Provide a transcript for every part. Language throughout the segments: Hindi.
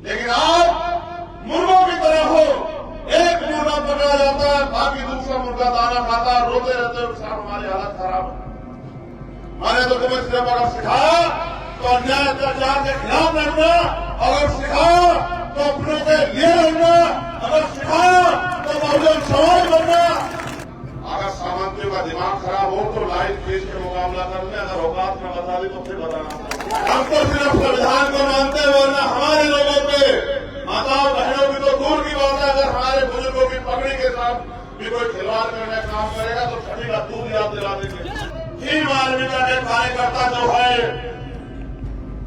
लेकिन आज मुर्गों की तरह हो, एक मुर्गा पकड़ा जाता है, बाकी दूसरा मुर्गा दाना खाता है, रोते रहते हो किसान, हमारी हालत खराब है। मैंने तो तुम्हें सिर्फ अगर सिखाया तो अन्याय अत्याचार के खिलाफ लड़ना, अगर सिखाया तो अपनों के लिए लड़ना, अगर सिखाया तो बहुजन समाज बनना। अगर सामंतियों का दिमाग खराब हो तो लाइन खींच के मुकाबला कर ले, अगर औकात में बता दी तो फिर बताना। हम तो सिर्फ संविधान को मानते हैं, वरना हमारे लोगों पे माताओं बहनों की तो दूर की बात है, अगर हमारे बुजुर्गों की पगड़ी के साथ भी कोई खिलवाड़ करने का काम करेगा तो छठी का दूध याद दिला देंगे। ही मानवीयता के कार्यकर्ता जो है,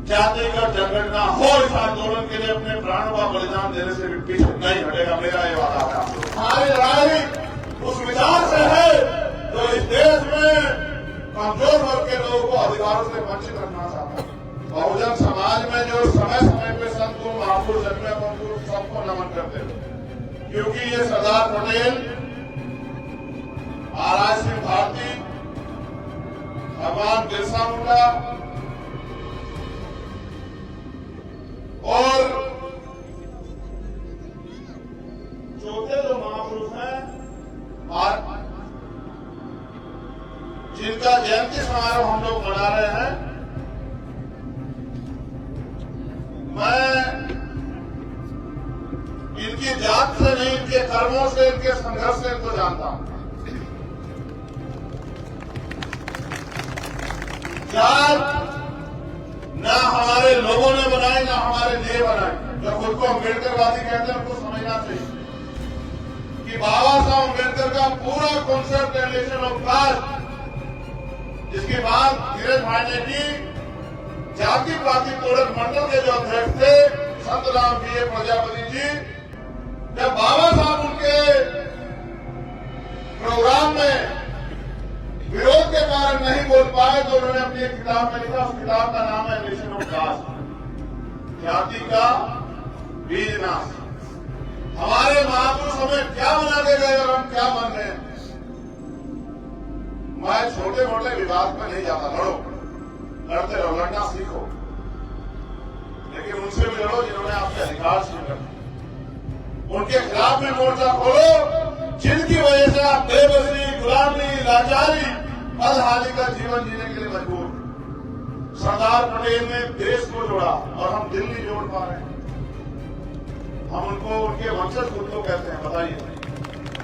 जातिगत जनगणना हो इस आंदोलन के लिए अपने प्राणों का बलिदान देने से भी पीछे नहीं हटेगा, मेरा ये वादा है। हमारी लड़ाई उस विचार से है जो इस देश में कमजोर वर्ग के लोगों को अधिकारों से वंचित रखना चाहता है। बहुजन समाज में जो समय समय पे संत महापुरुष जन्मे को सबको नमन करते हैं, क्योंकि ये सरदार पटेल, महाराज सिंह भारती, भगवान बिरसा मुंडा और चौथे जो महापुरुष हैं और जिनका जयंती समारोह हम लोग मना रहे हैं, मैं इनकी जात से नहीं, इनके कर्मों से, इनके संघर्ष से इनको जानता हूं। जात ना हमारे लोगों ने बनाई, ना हमारे लिए बनाई। जो खुद को अम्बेडकरवादी कहते हैं उनको समझना चाहिए कि बाबा साहब अम्बेडकर का पूरा कॉन्सेप्ट रिलेशन ऑफ कास्ट, जिसकी बात धीरज भाई ने की, जाति पाति तोड़क मंडल के जो अध्यक्ष थे संत राम जी प्रजापति जी, जब बाबा साहब उनके प्रोग्राम में विरोध के कारण नहीं बोल पाए तो उन्होंने अपनी एक किताब में लिखा, उस किताब का नाम है रिलेशन ऑफ कास्ट, जाति का बीजनाश। हमारे महापुरुष हमें क्या बना के गए और हम क्या बन रहे हैं। मैं छोटे मोटे विवाद में नहीं जाता, लड़ो, लड़ते रहो, लड़ना सीखो, लेकिन उनसे भी लड़ो जिन्होंने आपके अधिकार छीन रखे। उनके खिलाफ भी मोर्चा खोलो जिनकी वजह से आप बेबसी, गुलामी, लाचारी, बदहाली का जीवन जीने के लिए मजबूर। सरदार पटेल ने देश को जोड़ा और हम दिल नहीं जोड़ पा रहे हैं। हम उनको, उनके वंशज खुद को कहते हैं, बताइए।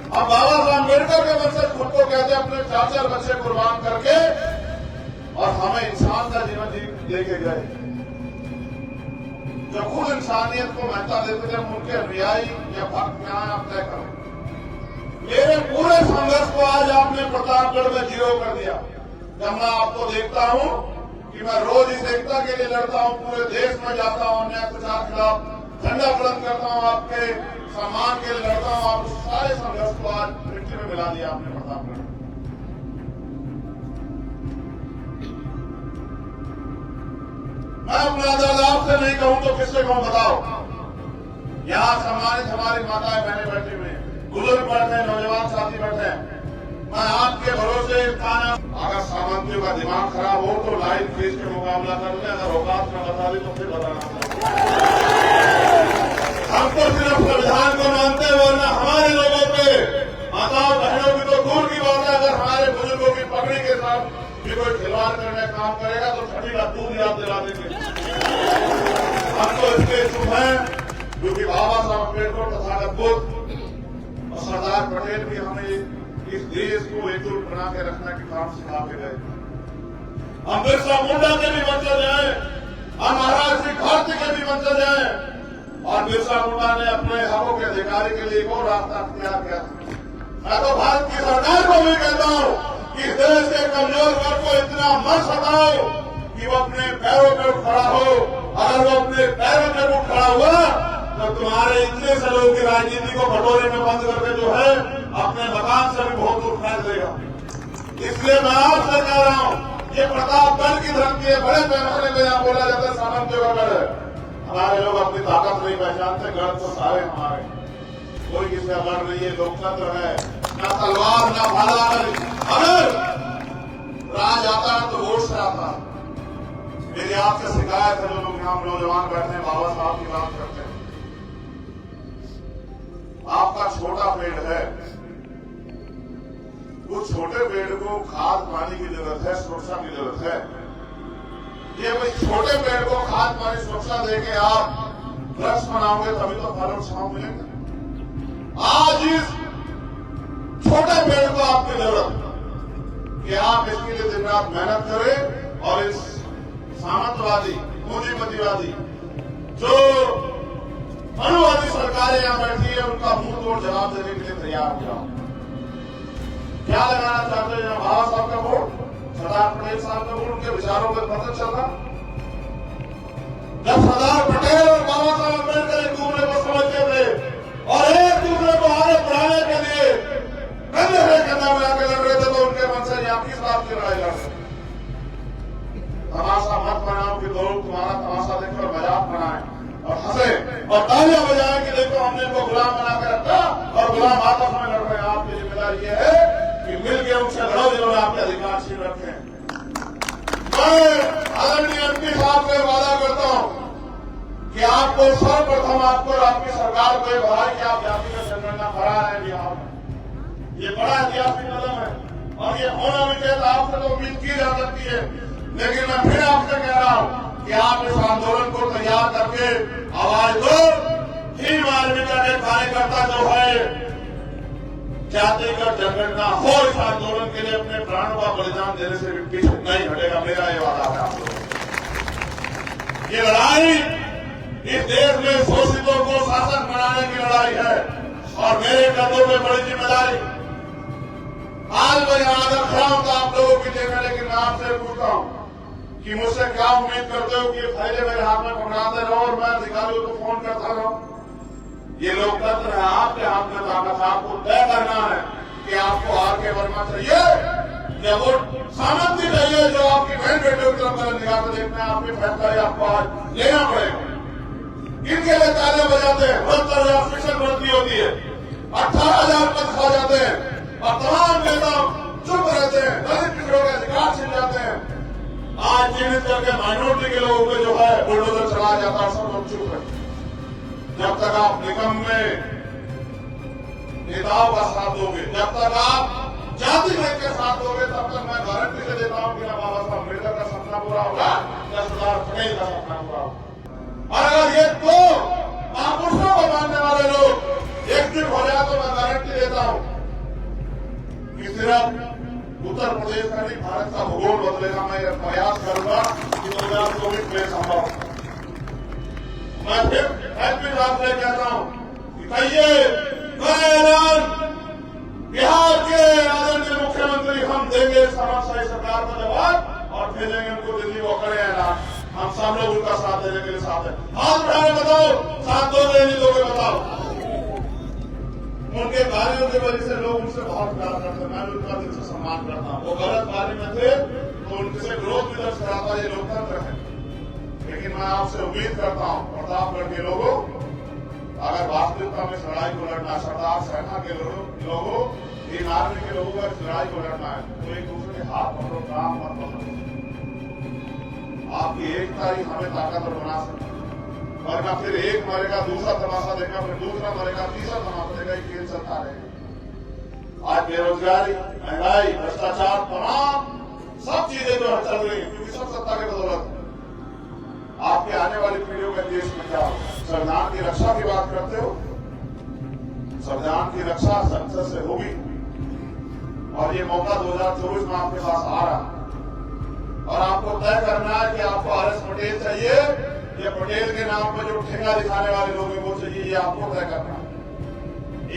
अब बाबा साहब अम्बेडकर के वंशज खुद को कहते हैं, अपने 4-4 बच्चे कुर्बान करके, और हमें इंसान का जीवन लेके गए। जो खुद इंसानियत को महत्ता देते थे, हम उनके अनुयायी या भक्त क्या है आप तय करें। मेरे पूरे संघर्ष को आज आपने प्रतापगढ़ में जीरो कर दिया। जब मैं आपको देखता हूं कि मैं रोज इस एकता के लिए लड़ता हूं, पूरे देश में जाता हूं, अन्याय अत्याचार के खिलाफ झंडा बुलंद करता हूं, आपके सम्मान के लिए लड़ता हूं, आप उस सारे संघर्ष को आज मिट्टी में मिला दिया आपने प्रतापगढ़। मैं अपना दर्द आपसे नहीं कहूं तो किससे कहूं, बताओ। यहां सम्मानित हमारी माताएं बहनें बैठी हुई हैं, बुजुर्ग बैठे हैं, नौजवान साथी बैठे हैं। मैं आपके भरोसे खाना, अगर सामंतियों का दिमाग खराब हो तो लाइन खींच के मुकाबला कर ले, अगर औकात में बता दी तो फिर बताना। हम तो सिर्फ संविधान को मानते हैं, वरना हमारे लोगों पे माताओं बहनों की तो दूर की बात है, अगर हमारे बुजुर्गों की पगड़ी के साथ भी कोई खिलवाड़ करने का काम करेगा तो छठी का दूध याद दिला देंगे। हम तो इसके शुभ हैं क्योंकि बाबा साहब अम्बेडकर, तथागत बुद्ध और सरदार पटेल भी हमें इस देश को एकजुट बना के रखने के काम सिखा के गए। हम बिरसा मुंडा के भी वंशज हैं, हम महाराज सिंह भारती के भी वंशज हैं, और बिरसा मुंडा ने अपने हकों के अधिकारी के लिए एक और रास्ता अख्तियार किया। मैं तो भारत की सरकार को भी कहता हूं कि देश के कमजोर वर्ग को इतना मत सताओ कि वो अपने पैरों पर उठ खड़ा हो। अगर वो अपने पैरों पर उठ खड़ा हुआ तो तुम्हारे इतने से लोगों की राजनीति को भटोरे में बंद करके जो है अपने मकान से भी बहुत दूर फेंक देगा। इसलिए मैं आपसे कह रहा हूं, ये प्रतापगढ़ की धरती है, बड़े पैमाने में यहाँ बोला जाता है सामंतियों का गढ़ है। हमारे लोग अपनी ताकत नहीं पहचानते, गढ़ तो सारे हमारे, कोई किसी का गढ़ नहीं है। लोकतंत्र है, ना तलवार ना भाला। अगर राज आता है तो वोट से आता है। मेरी आपसे शिकायत है, जो लोग यहाँ नौजवान बैठे हैं बाबा साहब की बात करते हैं, आपका छोटा पेड़ है, उस छोटे पेड़ को खाद पानी की जरूरत है, सुरक्षा की जरूरत है। ये भाई छोटे पेड़ को खाद पानी सुरक्षा देके आप वृक्ष बनाओगे तभी तो फल और छांव मिलेंगे। आज इस छोटे पेड़ को आपकी जरूरत कि आप इसके लिए दिन रात मेहनत करें और इस सामंतवादी पूंजीपतिवादी जो अनुवादी सरकारें यहां बैठी है उनका मुंह तोड़ जवाब देने के लिए तैयार हो जाओ। क्या लगाना चाहते हैं बाबा साहब का वोट, सरदार पटेल साहब का वोट, उनके विचारों पर पता चला। जब सरदार पटेल और बाबा साहब अम्बेडकर एक दूसरे को समझते थे और एक दूसरे को आगे बढ़ाने के लिए कंधे से कंधा मिला के लड़ रहे थे तो उनके मन से यहाँ किस बात की लड़ाई लड़ रहे। तमाशा मत बनाओ कि लोग तुम्हारा तमाशा देखकर मजाक बनाए और हंसे और तालियां बजाएं कि देखो हमने इनको गुलाम बना के रखा और गुलाम आपस में लड़ रहे हैं। आपकी जिम्मेदारी ये है कि मिलकर उनसे लड़ो जिन्होंने आपके अधिकार छीन रखे हैं। मैं आदरणीय एमपी साहब से वादा करता हूं कि आपको सर्वप्रथम आपको और आपकी सरकार को ये बधाई कि आप जातिगत जनगणना करा रहे हैं बिहार में। ये बड़ा ऐतिहासिक कदम है और ये होना भी चाहिए। आपसे तो उम्मीद की जा सकती है, लेकिन मैं फिर आपसे कह रहा हूं कि आप इस आंदोलन को तैयार करके आवाज दो। ही मानवीयता के कार्यकर्ता जो है जातिगत जनगणना हो इस आंदोलन के लिए अपने प्राणों का बलिदान देने से भी पीछे नहीं हटेगा। मेरा ये वादा है आप लोगों। ये लड़ाई इस देश में शोषितों को शासक बनाने की लड़ाई है और मेरे कंधों में बड़ी जिम्मेदारी। आज मैं यहां आकर खड़ा हूं तो आप लोगों की देखा, लेकिन मैं आपसे पूछता हूं कि मुझसे क्या उम्मीद करते हो कि फायदे मेरे हाथ में पकड़ाते रहो और मैं अधिकारियों को फोन करता रहो। ये लोकतंत्र है, आपके हाथ में ताकत। आपको तय करना है कि आपको आर के वर्मा चाहिए या वो सामंती चाहिए जो आपकी बहन बेटियों की तरफ निगाह से देखना है। आपकी फैसला आपको आज लेना पड़ेगा। इनके लिए तालियां बजाते हैं, 72,000 भर्ती होती है, 18,000 पद खा जाते हैं और तमाम नेता चुप रहते हैं, दलित पिछड़ों के अधिकार छिन जाते हैं। आज चिन्हित करके माइनॉरिटी के लोगों पे जो है बुलडोजर चलाया जाता है, सब लोग चुप है। जब तक आप निकम्मे नेताओं का साथ दोगे, जब तक आप जाति भेद के साथ दोगे, तब तक मैं गारंटी से देता हूं कि ना बाबा साहब अम्बेडकर का सपना पूरा होगा या सरदार पटेल का सपना पूरा होगा। और अगर ये दो महापुरुषों को मानने वाले लोग एकजुट हो जाए तो मैं गारंटी देता हूं कि सिर्फ उत्तर प्रदेश का नहीं भारत का भूगोल बदलेगा। मैं यह प्रयास करूंगा कि 2024 में संभव। मैं फिर एमपी साहब से कहता हूं कि कहिए बिहार के आदरणीय मुख्यमंत्री हम देंगे समाजशाही सरकार का जवाब और भेजेंगे उनको दिल्ली वो करें ऐलान। हम सब लोग उनका साथ देने के लिए साथ है। हाथ बढ़ाकर बताओ, साथ दोगे नहीं दोगे बताओ। उनके कार्यों की वजह से लोग उनसे बहुत प्यार करते हैं, मैं उनका दिल से सम्मान करता हूँ। वो गलत कार्य में थे तो उनसे विरोध भी दर्ज कराता, ये लोकतंत्र है। लेकिन मैं आपसे उम्मीद करता हूँ प्रतापगढ़ के लोगों, अगर वास्तविकता में इस लड़ाई को लड़ना, सरदार सेना के लोगों, इन आर्मी के लोगों का इस लड़ाई को लड़ना है तो एक दूसरे के हाथ पकड़ो, काम मत पकड़ो। आपकी एकता ही हमें ताकतवर बना सकती है। वरना फिर एक मरेगा, दूसरा तमाशा देगा, फिर दूसरा मरेगा, तीसरा तमाशा देगा। ये खेल चलता रहेगा। आज बेरोजगारी, महंगाई, भ्रष्टाचार, तमाम सब चीजें जो है चल रही है क्योंकि सब सत्ता के बदौलत। आपके आने वाली पीढ़ियों के देश में क्या हो? संविधान की रक्षा की बात करते हो, संविधान की रक्षा संसद से होगी और ये मौका 2024 में आपके पास आ रहा है और आपको तय करना है कि आपको आर.एस. पटेल चाहिए या पटेल के नाम पर जो ठेंगा दिखाने वाले लोग हैं वो चाहिए। ये आपको तय करना है।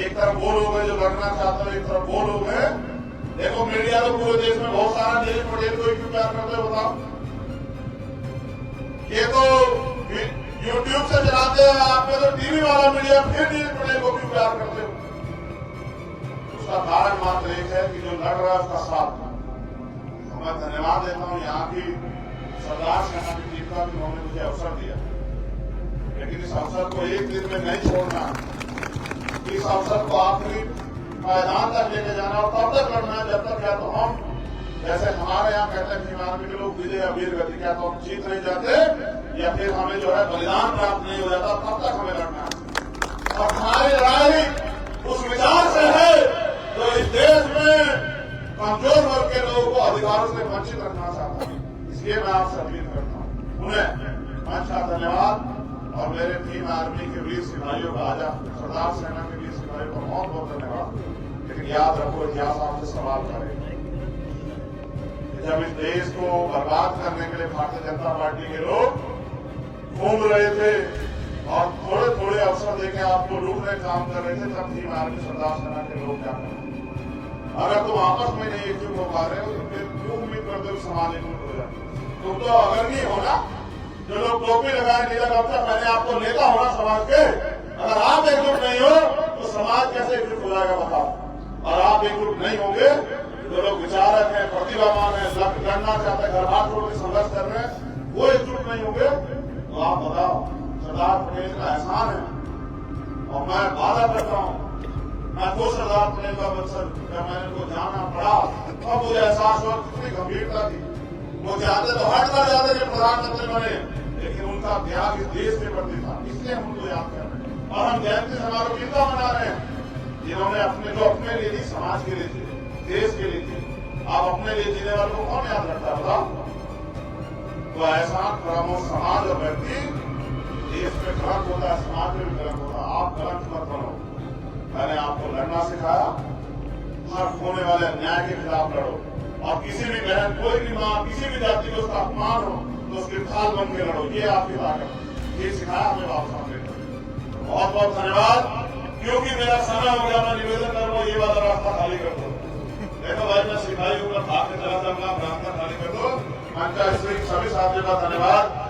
एक तरफ वो लोग हैं जो लड़ना चाहते हैं, एक तरफ वो लोग हैं। देखो मीडिया तो पूरे देश में बहुत सारा नीरज पटेल को क्यों प्यार करते हो बताओ? ये तो यूट्यूब से चलाते हैं, आप में तो टीवी वाला मीडिया फिर नीरज पटेल को क्यों प्यार करते हो? उसका कारण मात्र एक है कि जो लड़ रहा है उसका साथ। मैं धन्यवाद देता हूं यहाँ की सरदार सेना की टीम का भी उन्होंने मुझे अवसर दिया, लेकिन इस अवसर को एक दिन में नहीं छोड़ना। इस अवसर को आखिरी मैदान तक लेके जाना और तब तक लड़ना है जब तक या तो हम, जैसे हमारे यहाँ कहते हैं कि आर्मी के लोग विजय या वीर गति, क्या तो हम जीत नहीं जाते या फिर हमें जो है बलिदान प्राप्त नहीं हो जाता, तब तक हमें लड़ना है। और हमारी लड़ाई और उसे वंचित रखना चाहता है। इसलिए मैं आपसे अपील करता हूँ उन्हें मंच का धन्यवाद और मेरे टीम आर्मी के वीर सिपाहियों का, आजाद सरदार सेना के वीर सिपाहियों का बहुत बहुत धन्यवाद। लेकिन याद रखो, इतिहास आपसे सवाल करेगा। जब इस देश को बर्बाद करने के लिए भारतीय जनता पार्टी के लोग घूम रहे थे और थोड़े थोड़े अवसर देके आपको लूटने काम कर रहे थे, तब टीम आर्मी सरदार सेना के लोग क्या कर रहे थे? अगर तुम आपस में नहीं एकजुट हो पा रहे हो तो फिर क्यों उम्मीद करते हो समाज एकजुट हो जाए? तुम तो अगर नहीं हो ना, जो लोग टोपी लगाए, नीला गमछा पहने, आपको नेता होना समाज के, अगर आप एकजुट नहीं हो तो समाज कैसे एकजुट हो जाएगा बताओ? और आप एकजुट नहीं होंगे, जो लोग विचारक हैं, प्रतिभावान है, लड़ना चाहते हैं, घर बार छोड़ के संघर्ष कर रहे हैं, वो एकजुट नहीं होंगे तो आप बताओ। सरदार पटेल का एहसान है और मैं वादा करता हूँ, मैं तो सरदार पटेल का बच्चा, जब मैंने उनको जाना पड़ा तब मुझे एहसास हुआ कितनी गंभीरता थी। वो चाहते तो हट कर जाते थे प्रधानमंत्री बने, लेकिन उनका त्याग इस देश के प्रति था, इसलिए हम उनको याद कर रहे हैं। और हम जयंती समारोह कितना मना रहे हैं, जिन्होंने अपने लिए थी, समाज के लिए थी, देश के लिए थी। आप अपने लिए जीने वालों को कौन याद रखता है बताओ? तो ऐसा खामोश समाज और व्यक्ति देश में कलंक होता है, समाज में भी कलंक होता है। आप कलंक मत बनो। मैंने आपको लड़ना सिखाया, हर होने वाले अन्याय के खिलाफ लड़ो, और किसी भी बहन, कोई भी माँ, किसी भी जाति को उसका अपमान हो तो उसकी ढाल बन के लड़ो। ये आपकी ताकत, ये सिखाया हमें बाबा साहब ने। बहुत बहुत धन्यवाद। क्योंकि मेरा समय हो गया, मैं निवेदन करूंगा ये वाला रास्ता खाली कर दो। देखो भाई, मैं सिपाही होकर भाग के चला जाऊंगा, रास्ता खाली कर दो। मंच का सभी साथियों का धन्यवाद।